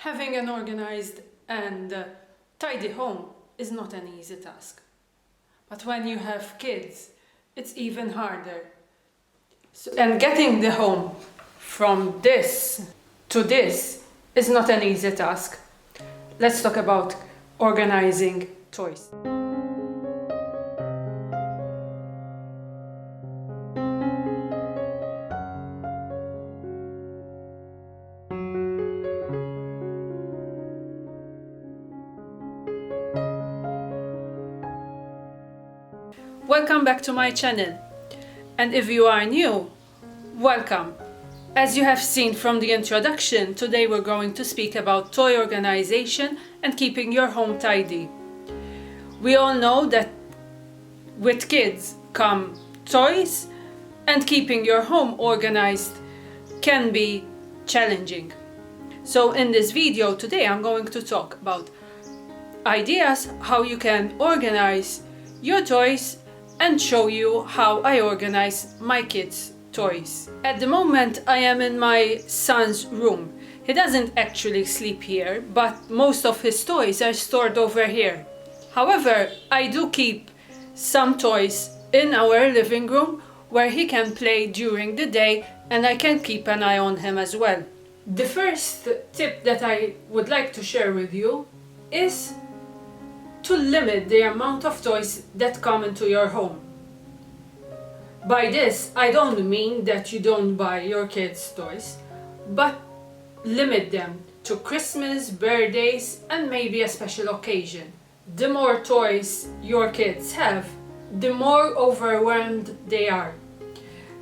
Having an organized and tidy home is not an easy task. But when you have kids, it's even harder. And getting the home from this to this is not an easy task. Let's talk about organizing toys. Welcome back to my channel, and if you are new, welcome. As you have seen from the introduction, today we're going to speak about toy organization and keeping your home tidy. We all know that with kids come toys, and keeping your home organized can be challenging. So in this video today I'm going to talk about ideas how you can organize your toys and show you how I organize my kids' toys. At the moment I am in my son's room. He doesn't actually sleep here, but most of his toys are stored over here. However, I do keep some toys in our living room where he can play during the day, and I can keep an eye on him as well. The first tip that I would like to share with you is to limit the amount of toys that come into your home. By this, I don't mean that you don't buy your kids toys, but limit them to Christmas, birthdays, and maybe a special occasion. The more toys your kids have, the more overwhelmed they are.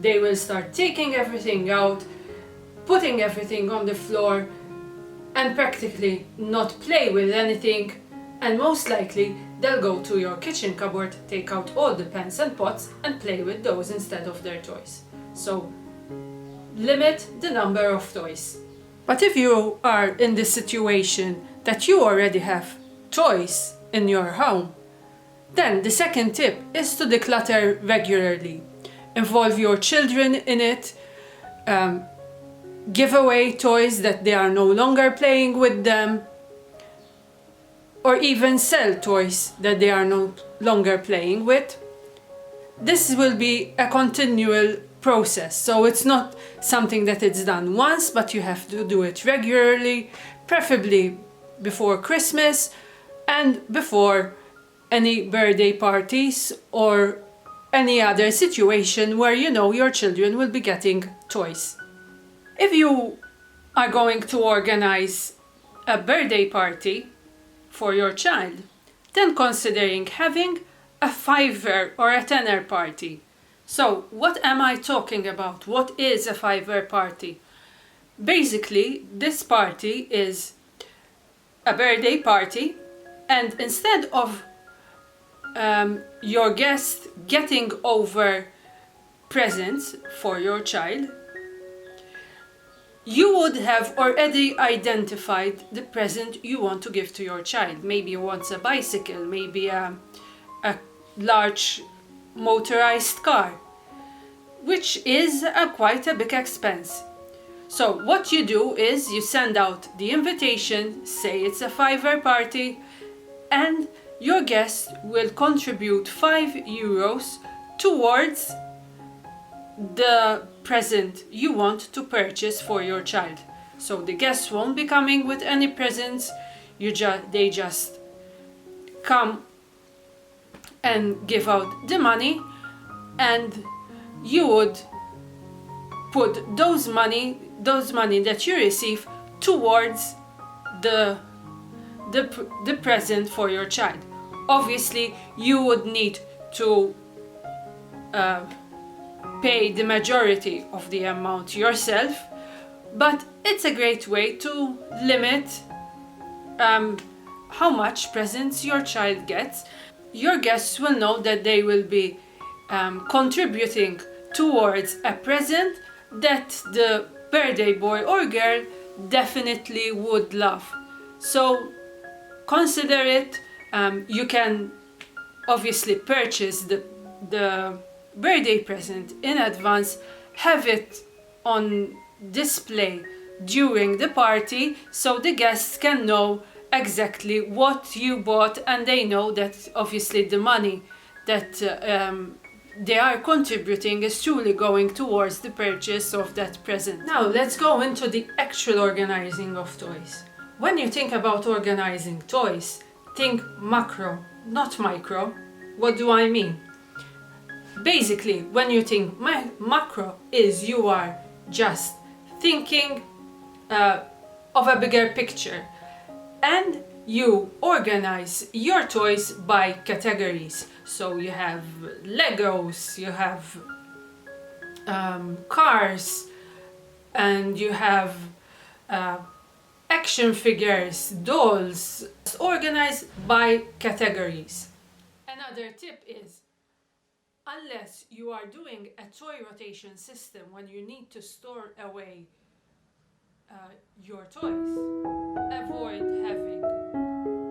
They will start taking everything out, putting everything on the floor, and practically not play with anything. And most likely they'll go to your kitchen cupboard, take out all the pans and pots and play with those instead of their toys. So limit the number of toys. But if you are in the situation that you already have toys in your home, then the second tip is to declutter regularly. Involve your children in it. Give away toys that they are no longer playing with them, or even sell toys that they are no longer playing with. This will be a continual process, so it's not something that it's done once, but you have to do it regularly, preferably before Christmas and before any birthday parties or any other situation where you know your children will be getting toys. If you are going to organize a birthday party for your child, then considering having a $5 or a $10 party. So what am I talking about? What is a $5 party? Basically, this party is a birthday party, and instead of your guest getting over presents for your child, you would have already identified the present you want to give to your child. Maybe you want a bicycle, maybe a large motorized car, which is quite a big expense. So what you do is you send out the invitation, say it's a $5 party, and your guest will contribute €5 towards the present you want to purchase for your child. So the guests won't be coming with any presents, they just come and give out the money, and you would put those money that you receive towards the present for your child. Obviously you would need to pay the majority of the amount yourself, but it's a great way to limit how much presents your child gets. Your guests will know that they will be contributing towards a present that the birthday boy or girl definitely would love. So consider it. You can obviously purchase the birthday present in advance, have it on display during the party, so the guests can know exactly what you bought, and they know that obviously the money that they are contributing is truly going towards the purchase of that present. Now let's go into the actual organizing of toys. When you think about organizing toys, think macro, not micro. What do I mean? Basically, when you think macro, is you are just thinking of a bigger picture, and you organize your toys by categories. So you have Legos, you have cars, and you have action figures, dolls. It's organized by categories. Another tip is, unless you are doing a toy rotation system when you need to store away your toys, avoid having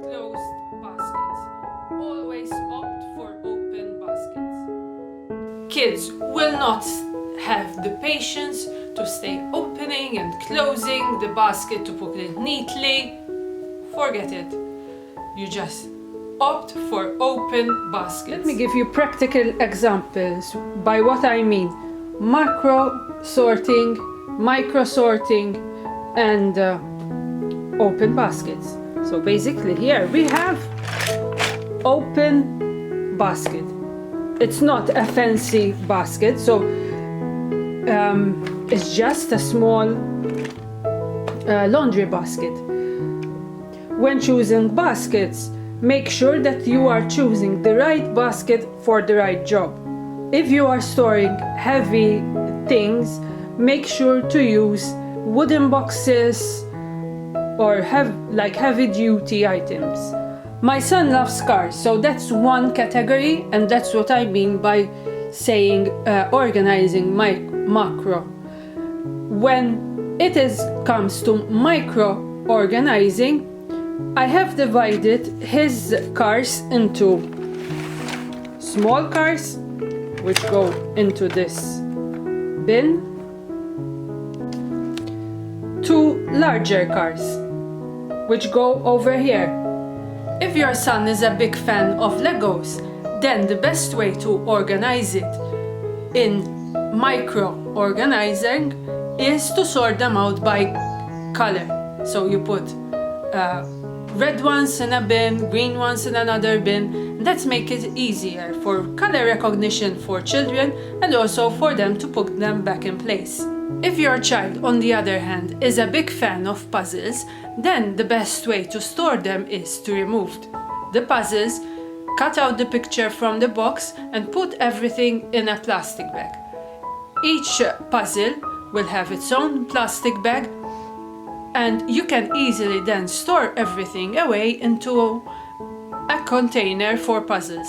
closed baskets. Always opt for open baskets. Kids will not have the patience to stay opening and closing the basket to put it neatly. Forget it. You just opt for open baskets. Let me give you practical examples by what I mean. Macro sorting, micro sorting, and open baskets. So basically here we have open basket. It's not a fancy basket, so it's just a small laundry basket. When choosing baskets, make sure that you are choosing the right basket for the right job. If you are storing heavy things, make sure to use wooden boxes or heavy duty items. My son loves cars, so that's one category, and that's what I mean by saying organizing my macro. When it comes to micro organizing, I have divided his cars into small cars, which go into this bin, to larger cars, which go over here. If your son is a big fan of Legos, then the best way to organize it in micro organizing is to sort them out by color. So you put red ones in a bin, green ones in another bin. That's make it easier for color recognition for children, and also for them to put them back in place. If your child, on the other hand, is a big fan of puzzles, then the best way to store them is to remove the puzzles, cut out the picture from the box, and put everything in a plastic bag. Each puzzle will have its own plastic bag, and you can easily then store everything away into a container for puzzles.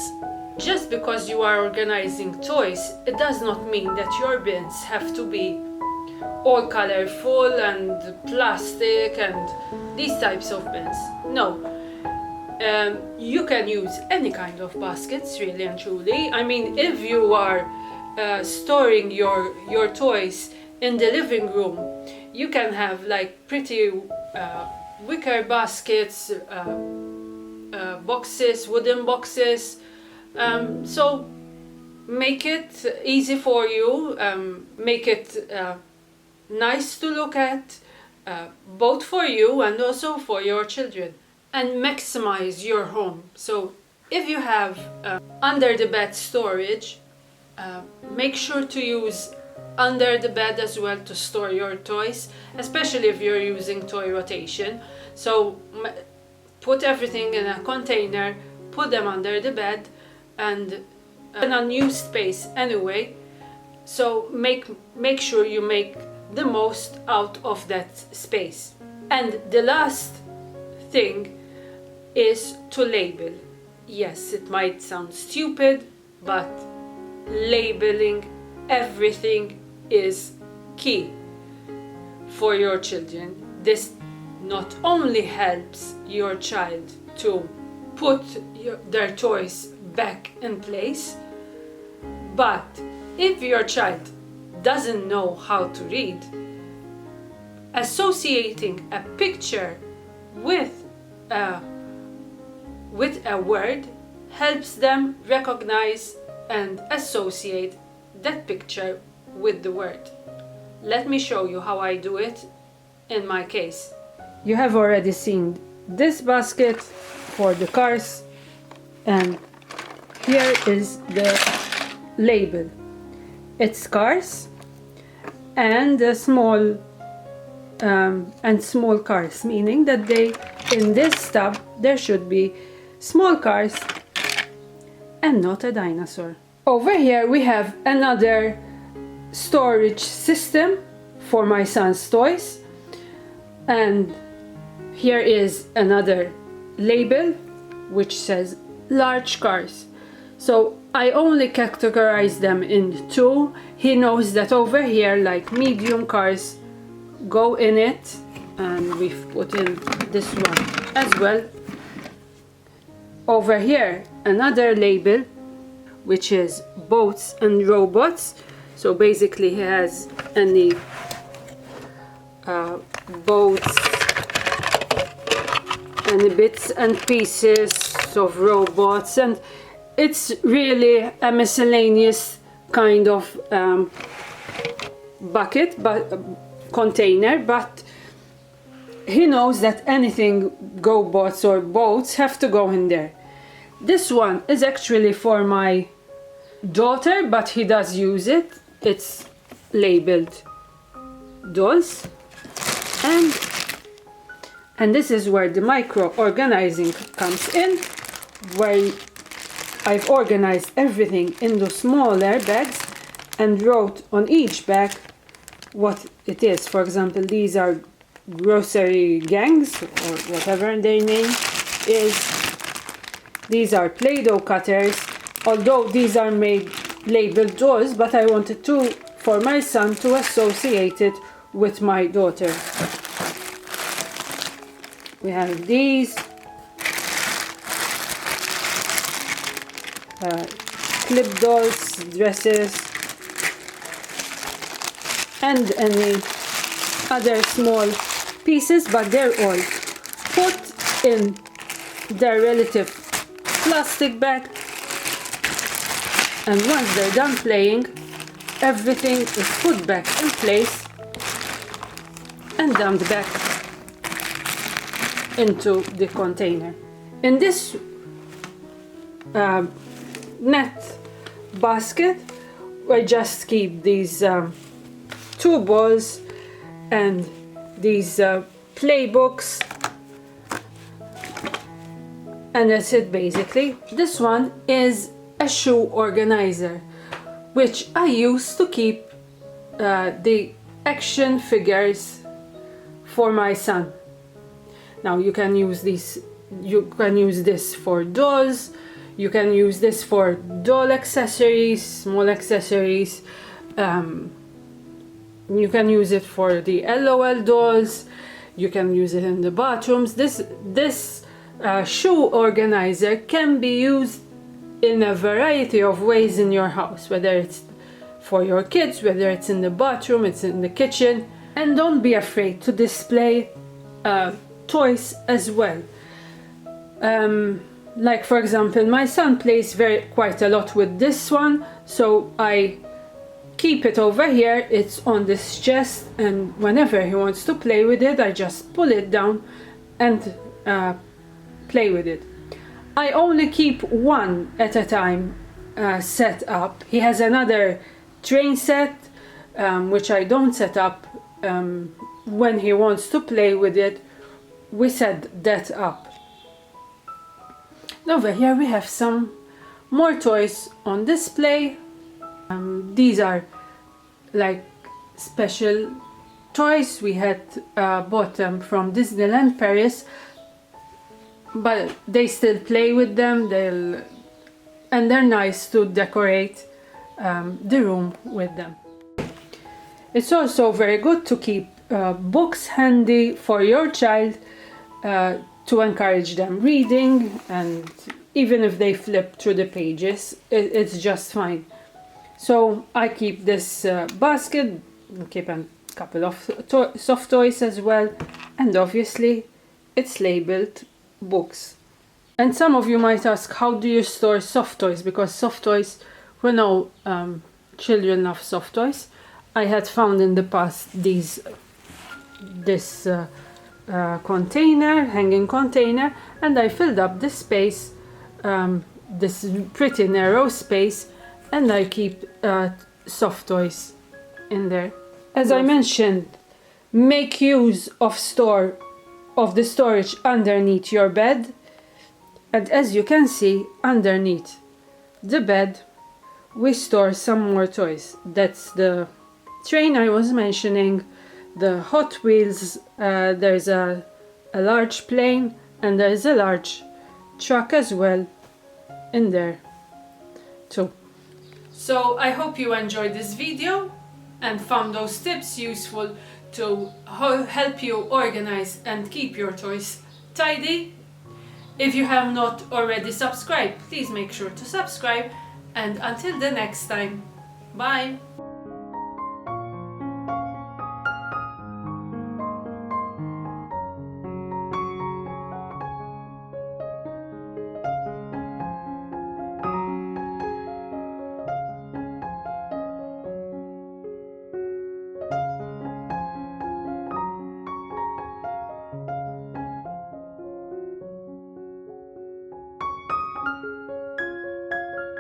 Just because you are organizing toys, it does not mean that your bins have to be all colorful and plastic and these types of bins. No. You can use any kind of baskets, really and truly. I mean, if you are storing your toys in the living room, you can have like pretty wicker baskets, boxes, wooden boxes. So make it easy for you, make it nice to look at, both for you and also for your children, and maximize your home. So if you have under the bed storage, make sure to use under the bed as well to store your toys, especially if you're using toy rotation. So put everything in a container, put them under the bed, and in a new space anyway. So make sure you make the most out of that space. And the last thing is to label. Yes, it might sound stupid, but labeling everything is key for your children. This not only helps your child to put their toys back in place, but if your child doesn't know how to read, associating a picture with a word helps them recognize and associate that picture with the word. Let me show you how I do it in my case. You have already seen this basket for the cars, and here is the label. It's cars and small cars, meaning that in this tab there should be small cars and not a dinosaur. Over here we have another storage system for my son's toys, and here is another label which says large cars. So I only categorize them in two. He knows that over here, like, medium cars go in it, and we've put in this one as well. Over here another label which is boats and robots. So basically he has any boats, any bits and pieces of robots, and it's really a miscellaneous kind of container, but he knows that anything GoBots or boats have to go in there. This one is actually for my daughter, but he does use it. It's labeled dolls, and this is where the micro organizing comes in, where I've organized everything into smaller bags and wrote on each bag what it is. For example, these are grocery gangs, or whatever their name is. These are Play-Doh cutters, although these are labeled dolls, but I wanted for my son to associate it with my daughter. We have these clip dolls, dresses, and any other small pieces, but they're all put in their relative plastic bag, and once they're done playing, everything is put back in place and dumped back into the container. In this net basket, I just keep these two balls and these playbooks, and that's it basically. This one is a shoe organizer, which I use to keep the action figures for my son. Now you can use this for dolls, you can use this for doll accessories, small accessories, you can use it for the LOL dolls, you can use it in the bathrooms. This shoe organizer can be used in a variety of ways in your house, whether it's for your kids, whether it's in the bathroom, it's in the kitchen. And don't be afraid to display toys as well. Like, for example, my son plays quite a lot with this one, so I keep it over here. It's on this chest, and whenever he wants to play with it, I just pull it down and play with it. I only keep one at a time set up. He has another train set, which I don't set up. When he wants to play with it, we set that up. Over here we have some more toys on display. These are like special toys. We had bought them from Disneyland Paris, but they still play with them. And they're nice to decorate the room with them. It's also very good to keep books handy for your child, to encourage them reading, and even if they flip through the pages, it's just fine. So I keep this basket, keep a couple of soft toys as well, and obviously it's labeled books. And some of you might ask, how do you store soft toys? Because soft toys, we know children love soft toys. I had found in the past this container, hanging container, and I filled up this space, this pretty narrow space, and I keep soft toys in there. As I mentioned, make use of the storage underneath your bed. And as you can see, underneath the bed we store some more toys. That's the train I was mentioning, the Hot Wheels, there's a large plane, and there's a large truck as well in there too. So I hope you enjoyed this video and found those tips useful to help you organize and keep your toys tidy. If you have not already subscribed, please make sure to subscribe, and until the next time, bye!